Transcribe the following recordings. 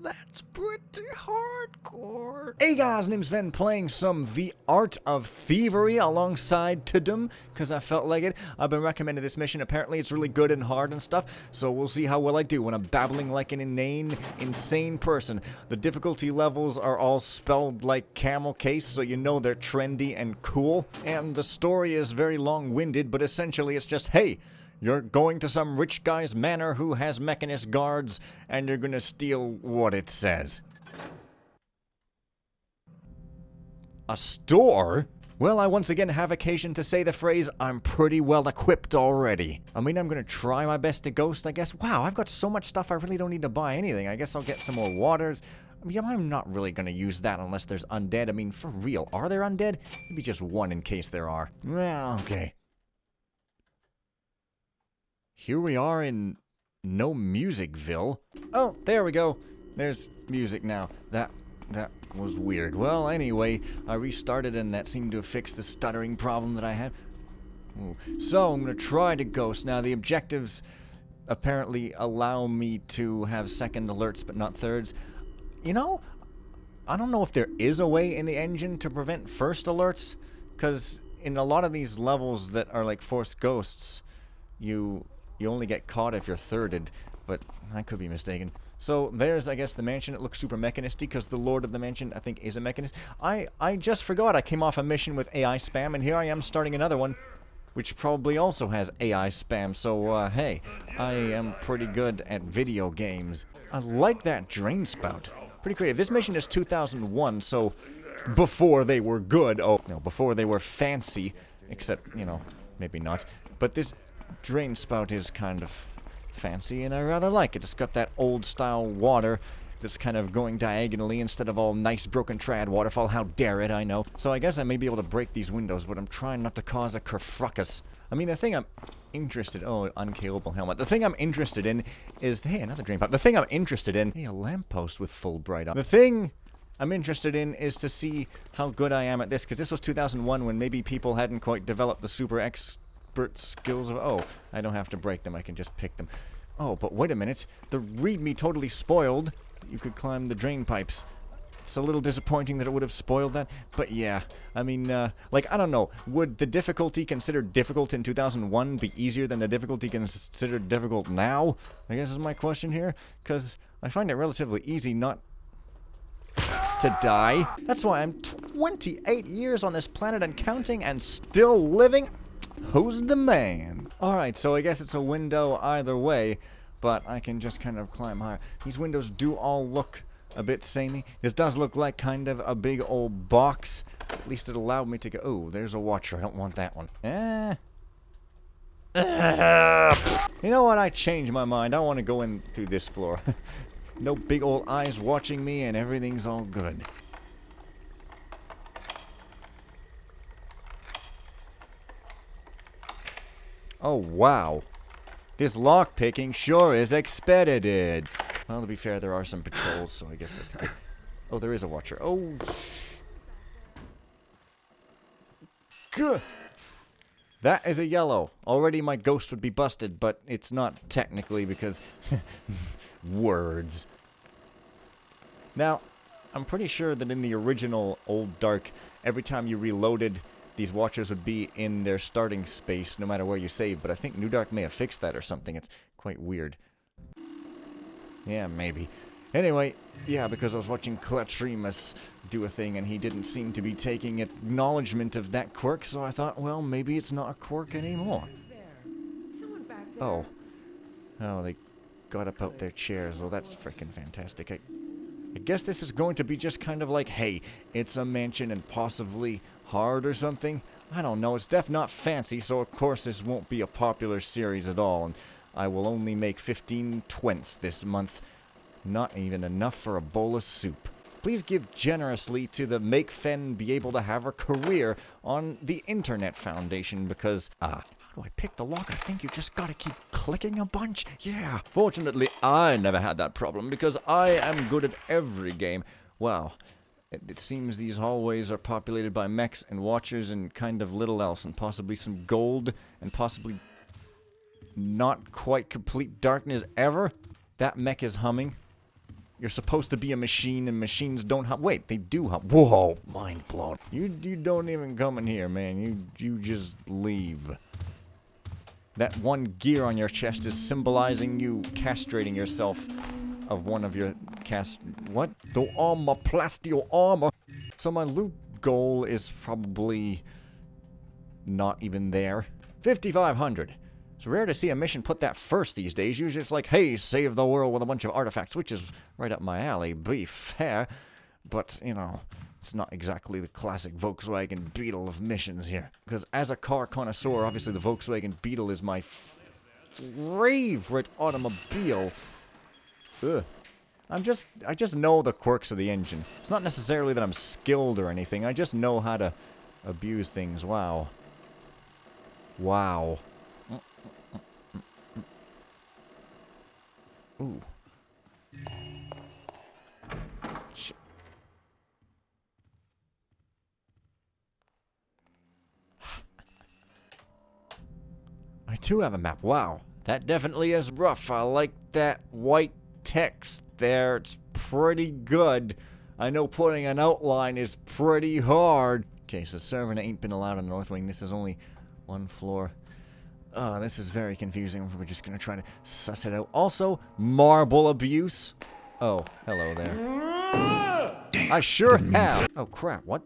that's pretty hardcore. Hey guys, name's Ven, playing some The Art of Thievery alongside Tudum, because I felt like it. I've been recommended this mission. Apparently it's really good and hard and stuff, so we'll see how well I do when I'm babbling like an insane person. The difficulty levels are all spelled like camel case, so you know they're trendy and cool. And the story is very long-winded, but essentially it's just, hey, you're going to some rich guy's manor who has mechanist guards, and you're gonna steal what it says. A store? Well, I once again have occasion to say the phrase, I'm pretty well equipped already. I mean, I'm gonna try my best to ghost, I guess. Wow, I've got so much stuff I really don't need to buy anything. I guess I'll get some more waters. I mean, I'm not really gonna use that unless there's undead. I mean, for real, are there undead? Maybe just one in case there are. Well, okay. Here we are in No Musicville. Oh, there we go. There's music now. That was weird. Well, anyway, I restarted and that seemed to have fixed the stuttering problem that I had. Ooh. So, I'm going to try to ghost. Now, the objectives apparently allow me to have second alerts, but not thirds. You know, I don't know if there is a way in the engine to prevent first alerts, because in a lot of these levels that are like forced ghosts, you only get caught if you're thirded, but I could be mistaken. So there's, I guess, the mansion. It looks super mechanistic because the lord of the mansion, I think, is a mechanist. I just forgot I came off a mission with AI spam, and here I am starting another one, which probably also has AI spam. So, hey, I am pretty good at video games. I like that drain spout. Pretty creative. This mission is 2001, so before they were good. Oh, no, before they were fancy, except, you know, maybe not. But this drain spout is kind of fancy, and I rather like it. It's got that old-style water that's kind of going diagonally instead of all nice broken trad waterfall. How dare it, I know. So I guess I may be able to break these windows, but I'm trying not to cause a kerfuckus. I mean, the thing I'm interested... Oh, uncalable helmet. The thing I'm interested in is... Hey, another drain pipe. The thing I'm interested in... Hey, a lamppost with full bright on. The thing I'm interested in is to see how good I am at this, because this was 2001 when maybe people hadn't quite developed the super expert skills of... Oh, I don't have to break them, I can just pick them. Oh, but wait a minute. The readme totally spoiled that you could climb the drain pipes. It's a little disappointing that it would have spoiled that, but yeah. I mean, like, I don't know. Would the difficulty considered difficult in 2001 be easier than the difficulty considered difficult now? I guess is my question here, because I find it relatively easy not to die. That's why I'm 28 years on this planet and counting and still living. Who's the man? Alright, so I guess it's a window either way, but I can just kind of climb higher. These windows do all look a bit samey. This does look like kind of a big old box. At least it allowed me to go... Oh, there's a watcher. I don't want that one. You know what? I changed my mind. I want to go in through this floor. No big old eyes watching me and everything's all good. Oh, wow. This lockpicking sure is expedited. Well, to be fair, there are some patrols, so I guess that's good. Oh, there is a watcher. Oh, Gah. That is a yellow. Already my ghost would be busted, but it's not technically because... words. Now, I'm pretty sure that in the original Old Dark, every time you reloaded... These watchers would be in their starting space no matter where you save, but I think New Dark may have fixed that or something. It's quite weird. Yeah, maybe. Anyway, yeah, because I was watching Clatremus do a thing and he didn't seem to be taking acknowledgement of that quirk, so I thought, well, maybe it's not a quirk anymore. Oh. Oh, they got up out their chairs. Well, that's freaking fantastic. I guess this is going to be just kind of like, hey, it's a mansion and possibly hard or something. I don't know. It's definitely not fancy, so of course this won't be a popular series at all. And I will only make 15 twents this month. Not even enough for a bowl of soup. Please give generously to the Make Fen Be Able to Have a Career on the Internet Foundation because, how do I pick the lock? I think you just gotta keep clicking a bunch. Yeah. Fortunately, I never had that problem because I am good at every game. Wow. It seems these hallways are populated by mechs and watchers and kind of little else, and possibly some gold, and possibly not quite complete darkness ever. That mech is humming. you're supposed to be a machine and machines don't hop. Wait, they do hop. Whoa, mind blown. You don't even come in here, man. You just leave. That one gear on your chest is symbolizing you castrating yourself of one of your what? The armor, plasteel armor. So my loot goal is probably not even there. 5,500. It's rare to see a mission put that first these days. Usually it's like, hey, save the world with a bunch of artifacts, which is right up my alley, be fair. But, you know, it's not exactly the classic Volkswagen Beetle of missions here. Because as a car connoisseur, obviously the Volkswagen Beetle is my favorite automobile. Ugh. I just know the quirks of the engine. It's not necessarily that I'm skilled or anything. I just know how to abuse things. Wow. Wow. Ooh. Shit. I too have a map. Wow. That definitely is rough. I like that white text there. It's pretty good. I know putting an outline is pretty hard. Okay, so servant ain't been allowed on the North Wing. This is only one floor. Oh, this is very confusing. We're just gonna try to suss it out. Also, marble abuse. Oh, hello there. I sure have. Oh, crap. What?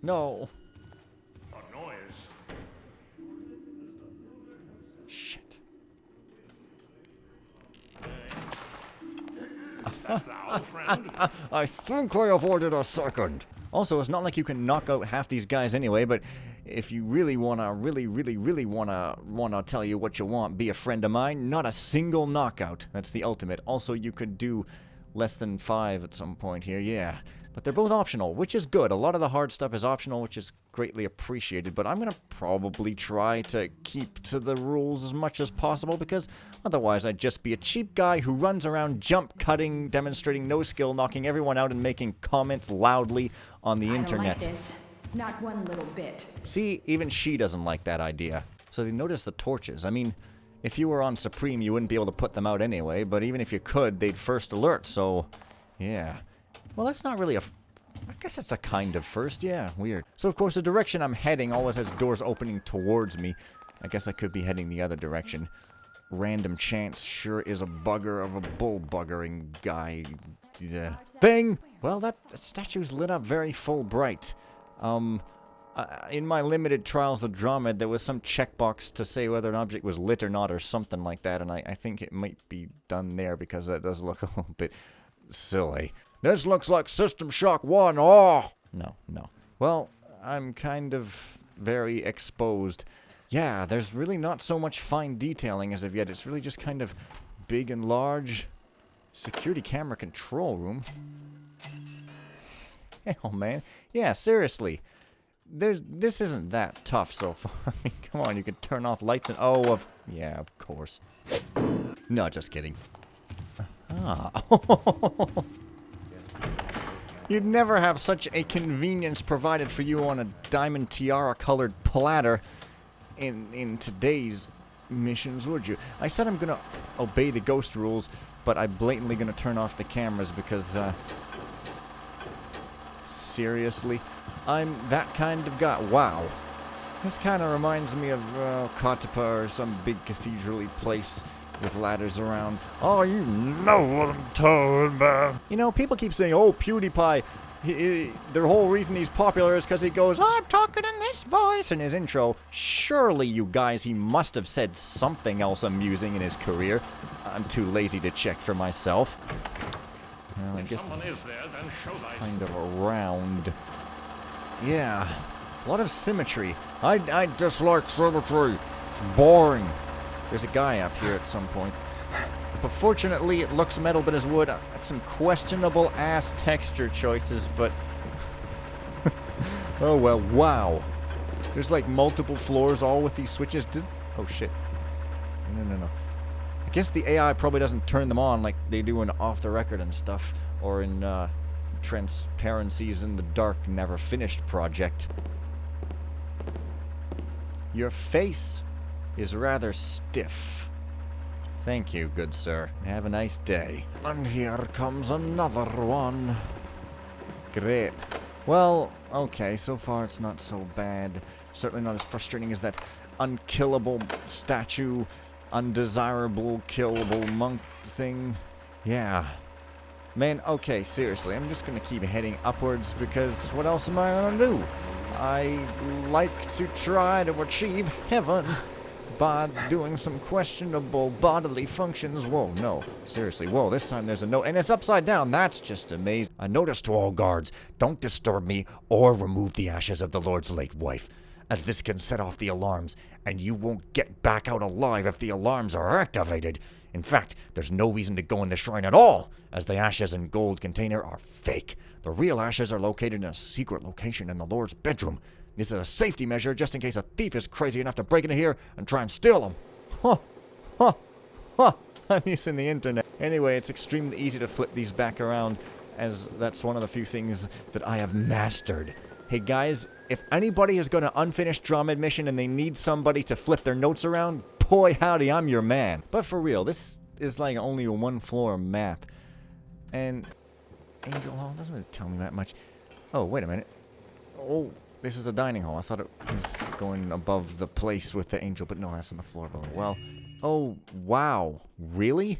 No. A noise. Shit. Thou, friend? I think I avoided a second. Also, it's not like you can knock out half these guys anyway, but if you really wanna, really wanna tell you what you want, be a friend of mine, not a single knockout. That's the ultimate. Also, you could do less than 5 at some point here, yeah. But they're both optional, which is good. A lot of the hard stuff is optional, which is greatly appreciated, but I'm gonna probably try to keep to the rules as much as possible, because otherwise I'd just be a cheap guy who runs around jump cutting, demonstrating no skill, knocking everyone out and making comments loudly on the internet. I don't like this. Not one little bit. See, even she doesn't like that idea. So they notice the torches. I mean, if you were on Supreme, you wouldn't be able to put them out anyway, but even if you could, they'd first alert, so yeah. Well, that's not really a... I guess that's a kind of first, yeah, weird. So, of course, the direction I'm heading always has doors opening towards me. I guess I could be heading the other direction. Random chance sure is a bugger of a bull-buggering guy thing! Well, that statue's lit up very full bright. In my limited trials of Andromeda, there was some checkbox to say whether an object was lit or not or something like that, and I think it might be done there because that does look a little bit silly. This looks like System Shock 1, oh! No. Well, I'm kind of very exposed. Yeah, there's really not so much fine detailing as of yet. It's really just kind of big and large. Security camera control room. Hell, man. Yeah, seriously. This isn't that tough so far. I mean, come on, you can turn off lights and... Oh, yeah, of course. No, just kidding. Ah. You'd never have such a convenience provided for you on a diamond tiara-colored platter in today's missions, would you? I said I'm gonna obey the ghost rules, but I'm blatantly gonna turn off the cameras because, seriously? I'm that kind of guy. Wow. This kind of reminds me of Kotipa or some big cathedral-y place with ladders around. Oh, you know what I'm talking about. You know, people keep saying, oh, PewDiePie, the whole reason he's popular is because he goes, I'm talking in this voice in his intro. Surely, you guys, he must have said something else amusing in his career. I'm too lazy to check for myself. Well, I guess this is kind of around. Yeah, a lot of symmetry. I dislike symmetry. It's boring. There's a guy up here at some point. But fortunately, it looks metal but is wood. Some questionable ass texture choices, but... oh well, wow. There's like multiple floors all with these switches. Oh shit. No. I guess the AI probably doesn't turn them on like they do in Off the Record and stuff. Or in Transparencies in the Dark Never Finished project. Your face is rather stiff. Thank you, good sir. Have a nice day. And here comes another one. Great. Well, okay, so far it's not so bad. Certainly not as frustrating as that unkillable statue, undesirable, killable monk thing. Yeah. Man, okay, seriously, I'm just gonna keep heading upwards because what else am I gonna do? I like to try to achieve heaven by doing some questionable bodily functions. Whoa, no. Seriously, whoa, this time there's a note, and it's upside down. That's just amazing. A notice to all guards. Don't disturb me or remove the ashes of the Lord's late wife, as this can set off the alarms, and you won't get back out alive if the alarms are activated. In fact, there's no reason to go in the shrine at all, as the ashes and gold container are fake. The real ashes are located in a secret location in the Lord's bedroom. This is a safety measure just in case a thief is crazy enough to break into here and try and steal them. Huh. Huh. Huh. I'm using the internet. Anyway, it's extremely easy to flip these back around, as that's one of the few things that I have mastered. Hey guys, if anybody is going to unfinished drama mission and they need somebody to flip their notes around, boy howdy, I'm your man. But for real, this is like only a one-floor map. And Angel Hall doesn't really tell me that much. Oh, wait a minute. Oh, this is a dining hall. I thought it was going above the place with the angel, but no, that's on the floor below. Well, oh, wow. Really?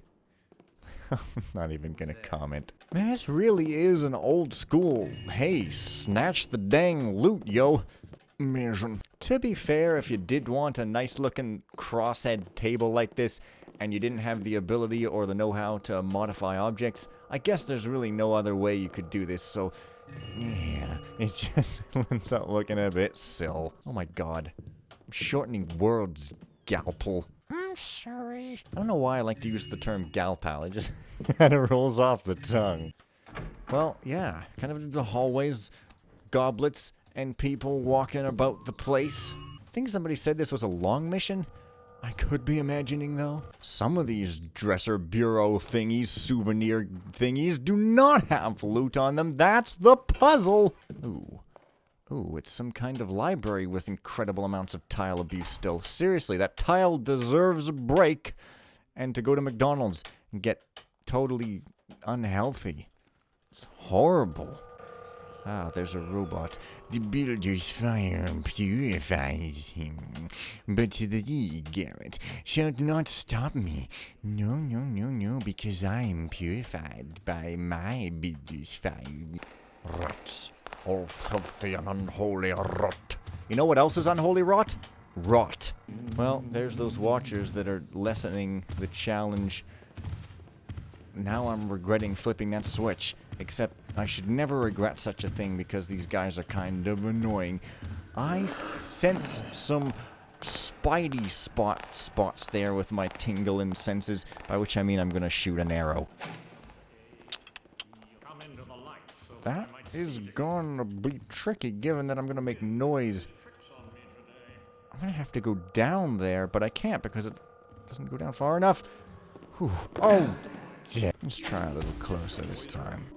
I'm not even gonna comment. Man, this really is an old school, hey, snatch the dang loot, yo, mission. To be fair, if you did want a nice looking crosshead table like this, and you didn't have the ability or the know-how to modify objects, I guess there's really no other way you could do this, so yeah, it just ends up looking a bit sill. Oh my god. I'm shortening words, Galpal. I'm sorry. I don't know why I like to use the term Galpal, it just kind of rolls off the tongue. Well, yeah, kind of the hallways, goblets, and people walking about the place. I think somebody said this was a long mission. I could be imagining, though. Some of these dresser bureau thingies, souvenir thingies, do not have loot on them. That's the puzzle. Ooh. Ooh, it's some kind of library with incredible amounts of tile abuse still. Seriously, that tile deserves a break. And to go to McDonald's and get totally unhealthy. It's horrible. Ah, there's a robot. The builder's fire purifies him. But thee, Garrett, shall not stop me. No, no, no, no, because I am purified by my builder's fire. Rats. All filthy and unholy rot. You know what else is unholy rot? Rot. Well, there's those watchers that are lessening the challenge. Now I'm regretting flipping that switch. Except I should never regret such a thing because these guys are kind of annoying. I sense some spidey spots there with my tingling senses, by which I mean I'm gonna shoot an arrow. That is gonna be tricky given that I'm gonna make noise. I'm gonna have to go down there, but I can't because it doesn't go down far enough. Whew. Oh, yeah. Let's try a little closer this time.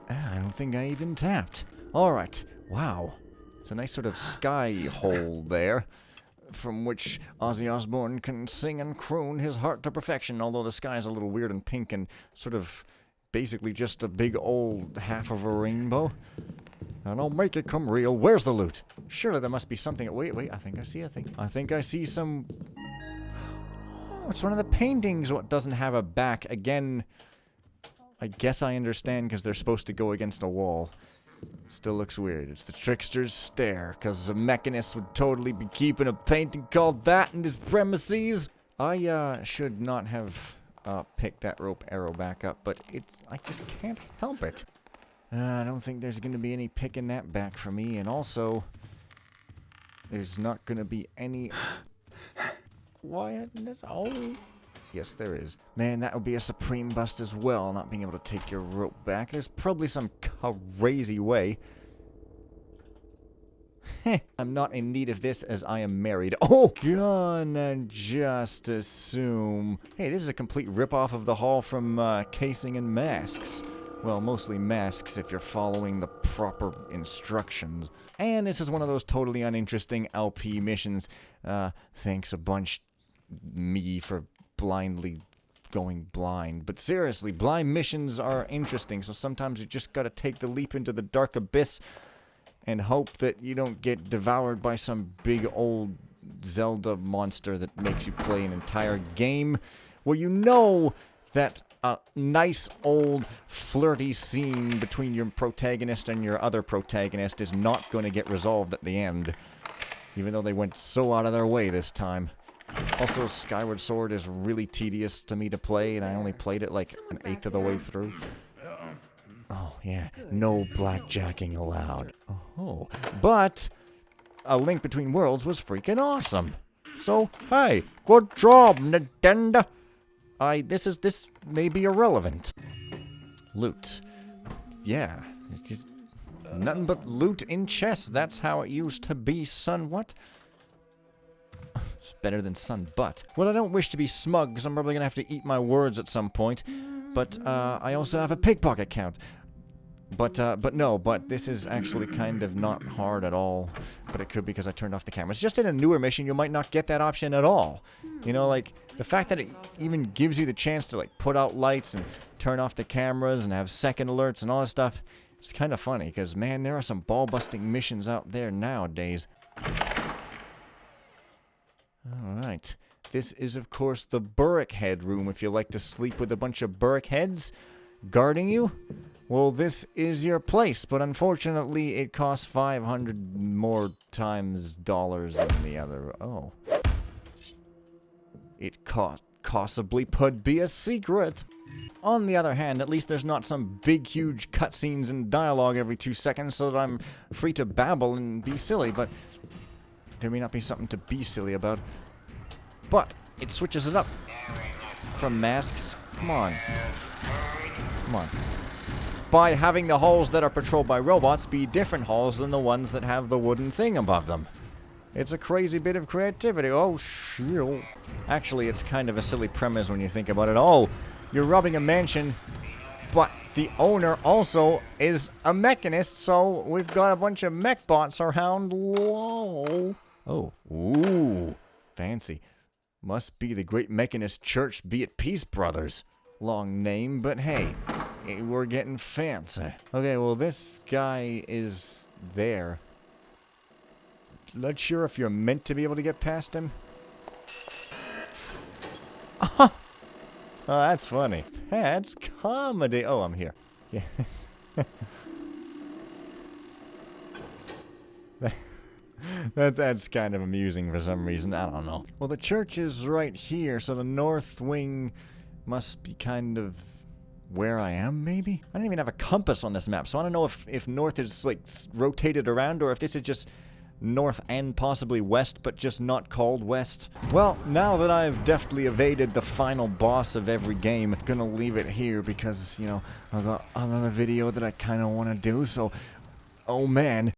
I don't think I even tapped. Alright. Wow. It's a nice sort of sky hole there, from which Ozzy Osbourne can sing and croon his heart to perfection, although the sky is a little weird and pink and sort of basically just a big old half of a rainbow. And I'll make it come real. Where's the loot? Surely there must be something. Wait, I think I see some... Oh, it's one of the paintings. What doesn't have a back. Again... I guess I understand because they're supposed to go against a wall. Still looks weird. It's the trickster's stare, because a mechanist would totally be keeping a painting called that in his premises. I should not have picked that rope arrow back up, but I just can't help it. I don't think there's going to be any picking that back for me, and also, there's not going to be any quietness. Oh. Yes, there is. Man, that would be a supreme bust as well, not being able to take your rope back. There's probably some crazy way. I'm not in need of this as I am married. Oh, gonna just assume. Hey, this is a complete ripoff of the hall from Casing and Masks. Well, mostly masks if you're following the proper instructions. And this is one of those totally uninteresting LP missions. Thanks a bunch, me for blindly going blind. But seriously, blind missions are interesting, so sometimes you just gotta take the leap into the dark abyss and hope that you don't get devoured by some big old Zelda monster that makes you play an entire game where you know that a nice old flirty scene between your protagonist and your other protagonist is not going to get resolved at the end, even though they went so out of their way this time. Also, Skyward Sword is really tedious to me to play, and I only played it like an eighth of the way through. Oh, yeah. No blackjacking allowed. Oh. But A Link Between Worlds was freaking awesome. So, hey, good job, Nintendo. This may be irrelevant. Loot. Yeah. It's just nothing but loot in chests. That's how it used to be, son. What? It's better than son, but. Well, I don't wish to be smug, because I'm probably going to have to eat my words at some point. But, I also have a pickpocket count. But this is actually kind of not hard at all. But it could be because I turned off the cameras. Just in a newer mission, you might not get that option at all. You know, like, the fact that it even gives you the chance to, like, put out lights and turn off the cameras and have second alerts and all that stuff, it's kind of funny. Because, man, there are some ball-busting missions out there nowadays. Alright. This is, of course, the Burrick Head room if you like to sleep with a bunch of Burrick Heads guarding you. Well, this is your place, but unfortunately it costs 500 more times dollars than the other. Oh. It possibly could be a secret. On the other hand, at least there's not some big, huge cutscenes and dialogue every 2 seconds so that I'm free to babble and be silly, but there may not be something to be silly about. But it switches it up from masks. Come on. Come on. By having the halls that are patrolled by robots be different halls than the ones that have the wooden thing above them. It's a crazy bit of creativity. Oh, shit. Actually, it's kind of a silly premise when you think about it. Oh, you're robbing a mansion, but the owner also is a mechanist, so we've got a bunch of mech bots around. Whoa. Oh, ooh, fancy. Must be the Great Mechanist Church Be at Peace Brothers. Long name, but hey, we're getting fancy. Okay, well, this guy is there. Not sure if you're meant to be able to get past him. Oh, that's funny. That's comedy. Oh, I'm here. Yeah. That's kind of amusing for some reason. I don't know. Well, the church is right here, so the north wing must be kind of where I am, maybe? I don't even have a compass on this map, so I don't know if north is, like, rotated around, or if this is just north and possibly west, but just not called west. Well, now that I've deftly evaded the final boss of every game, I'm gonna leave it here because, you know, I've got another video that I kind of want to do, so, oh man.